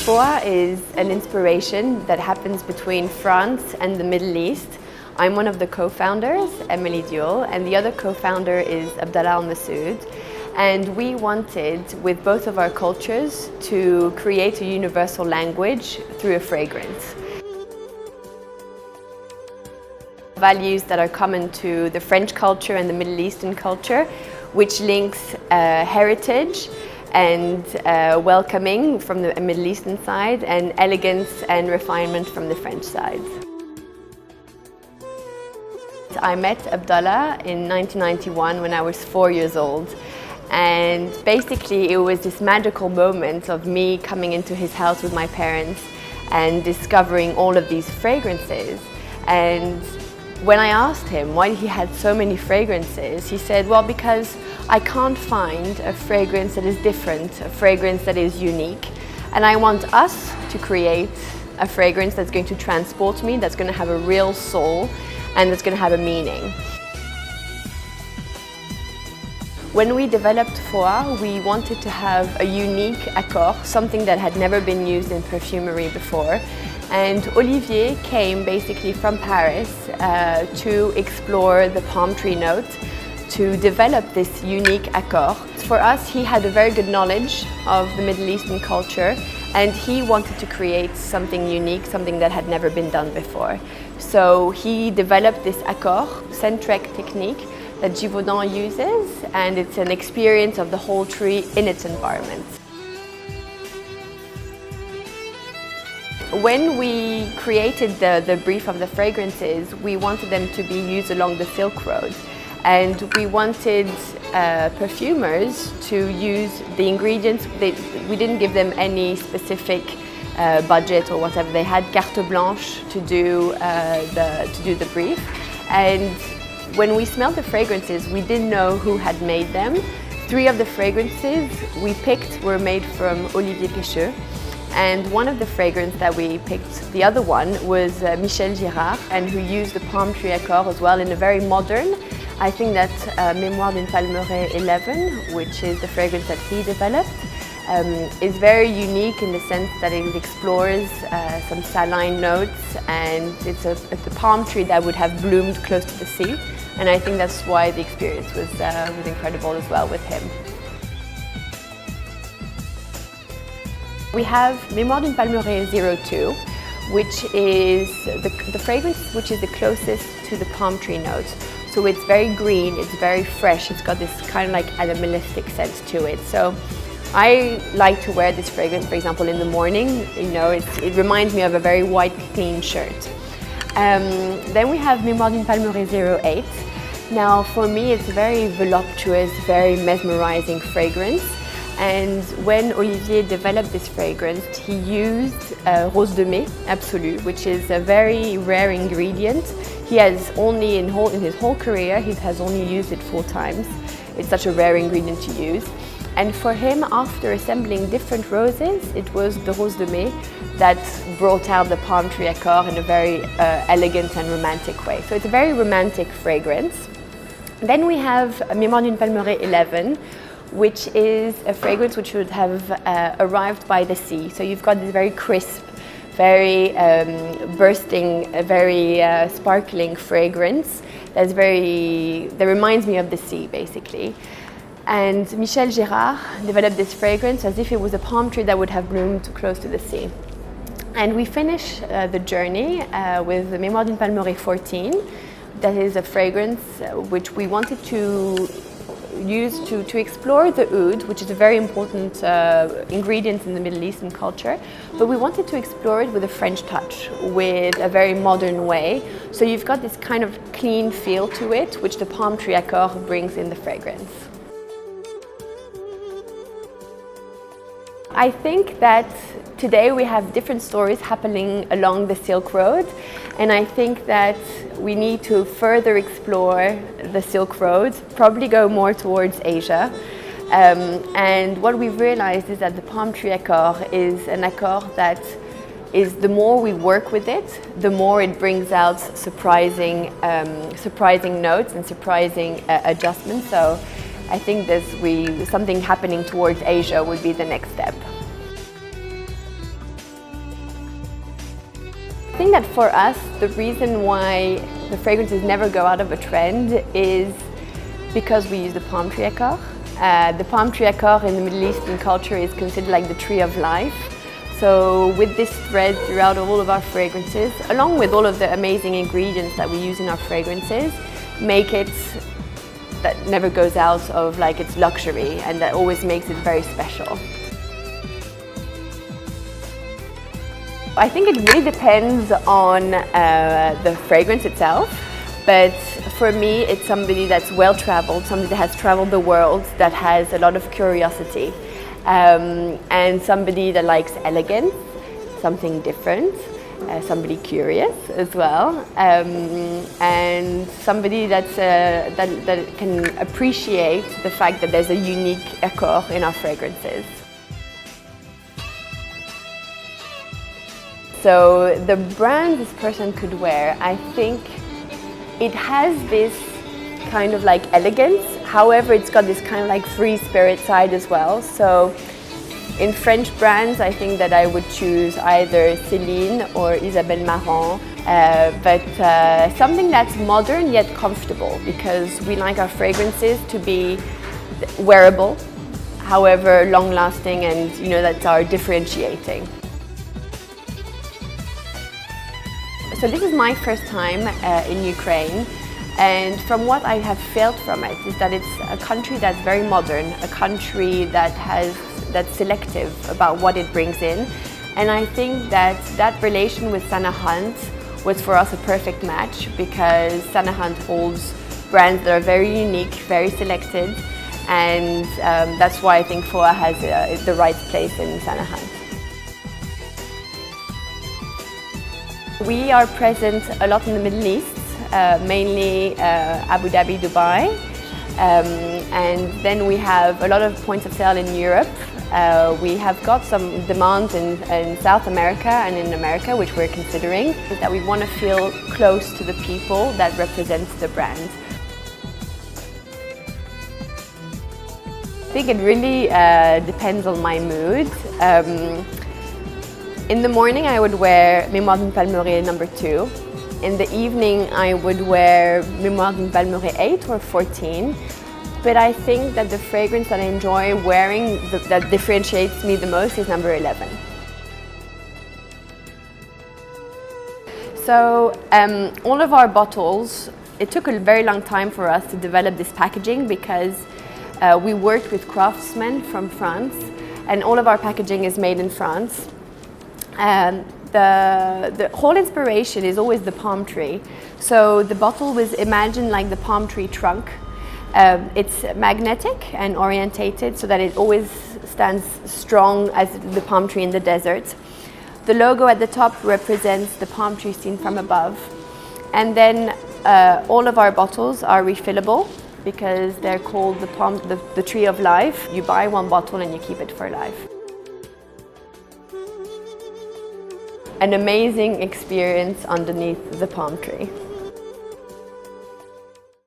Foie is an inspiration that happens between France and the Middle East. I'm one of the co-founders, Emili Девиль, and the other co-founder is Abdullы Al-Masauda. And we wanted, with both of our cultures, to create a universal language through a fragrance. Values that are common to the French culture and the Middle Eastern culture, which links heritage and welcoming from the Middle Eastern side, and elegance and refinement from the French side. I met Abdullah in 1991 when I was 4 years old. And basically it was this magical moment of me coming into his house with my parents and discovering all of these fragrances. And when I asked him why he had so many fragrances, he said, well, because I can't find a fragrance that is different, a fragrance that is unique. And I want us to create a fragrance that's going to transport me, that's going to have a real soul, and that's going to have a meaning. When we developed Foie, we wanted to have a unique accord, something that had never been used in perfumery before. And Olivier came basically from Paris to explore the palm tree note, to develop this unique accord. For us, he had a very good knowledge of the Middle Eastern culture, and he wanted to create something unique, something that had never been done before. So he developed this accord, centric technique, that Givaudan uses, and it's an experience of the whole tree in its environment. When we created the brief of the fragrances, we wanted them to be used along the Silk Road, and we wanted perfumers to use the ingredients. We didn't give them any specific budget or whatever. They had carte blanche to do the brief. And when we smelled the fragrances, we didn't know who had made them. 3 of the fragrances we picked were made from Olivier Pecheux, and one of the fragrances that we picked, the other one, was Michel Girard, and who used the palm tree accord as well in a very modern. I think that Mémoire d'une Palmeraie 11, which is the fragrance that he developed, is very unique in the sense that it explores some saline notes, and it's a palm tree that would have bloomed close to the sea. And I think that's why the experience was incredible as well with him. We have Mémoire d'une Palmeraie 02, which is the fragrance which is the closest to the palm tree note. So it's very green, it's very fresh, it's got this kind of like animalistic sense to it. So I like to wear this fragrance, for example, in the morning. You know, it reminds me of a very white, clean shirt. Then we have Mémoire d'une Palmeraie 08. Now, for me, it's a very voluptuous, very mesmerizing fragrance. And when Olivier developed this fragrance, he used Rose de Mai Absolue, which is a very rare ingredient. He has only, in his whole career, he has only used it 4 times. It's such a rare ingredient to use. And for him, after assembling different roses, it was the Rose de Mai that brought out the palm tree accord in a very elegant and romantic way. So it's a very romantic fragrance. Then we have Mémoire d'une Palmeraie 11, which is a fragrance which would have arrived by the sea. So you've got this very crisp, very bursting, very sparkling fragrance that reminds me of the sea, basically. And Michel Girard developed this fragrance as if it was a palm tree that would have bloomed close to the sea. And we finish the journey with the Mémoire d'une Palmeraie 14. That is a fragrance which we wanted to use to explore the oud, which is a very important ingredient in the Middle Eastern culture. But we wanted to explore it with a French touch, with a very modern way. So you've got this kind of clean feel to it, which the palm tree accord brings in the fragrance. I think that today we have different stories happening along the Silk Road, and I think that we need to further explore the Silk Road, probably go more towards Asia. And what we've realized is that the palm tree accord is an accord that is, the more we work with it, the more it brings out surprising notes and surprising adjustments. So I think something happening towards Asia would be the next step. think that for us, the reason why the fragrances never go out of a trend is because we use the palm tree accord. The palm tree accord in the Middle Eastern culture is considered like the tree of life. So with this thread throughout all of our fragrances, along with all of the amazing ingredients that we use in our fragrances, make it that never goes out of like its luxury, and that always makes it very special. I think it really depends on the fragrance itself, but for me it's somebody that's well-traveled, somebody that has traveled the world, that has a lot of curiosity, and somebody that likes elegance, something different, somebody curious as well, and somebody that can appreciate the fact that there's a unique accord in our fragrances. So the brand this person could wear, I think it has this kind of like elegance, however it's got this kind of like free spirit side as well. So in French brands, I think that I would choose either Céline or Isabelle Marant, but something that's modern yet comfortable, because we like our fragrances to be wearable, however long-lasting, and you know, that's our differentiating. So this is my first time in Ukraine, and from what I have felt from it is that it's a country that's very modern, a country that's selective about what it brings in, and I think that relation with Sanahunt was for us a perfect match, because Sanahunt holds brands that are very unique, very selected, and that's why I think Foa has the right place in Sanahunt. We are present a lot in the Middle East, mainly Abu-Dabi, Dubai, and then we have a lot of points of sale in Europe. We have got some demands in South America and in America, which we're considering, is that we want to feel close to the people that represent the brand. I think it really depends on my mood. In the morning I would wear Mémoire d'une Palmeraie No. 2. In the evening I would wear Mémoire d'une Palmeraie 8 or 14. But I think that the fragrance that I enjoy wearing that differentiates me the most is No. 11. So all of our bottles, it took a very long time for us to develop this packaging, because we worked with craftsmen from France, and all of our packaging is made in France. The whole inspiration is always the palm tree. So the bottle was imagined like the palm tree trunk. It's magnetic and orientated so that it always stands strong as the palm tree in the desert. The logo at the top represents the palm tree seen from above. And then all of our bottles are refillable, because they're called the tree of life. You buy one bottle and you keep it for life. An amazing experience underneath the palm tree.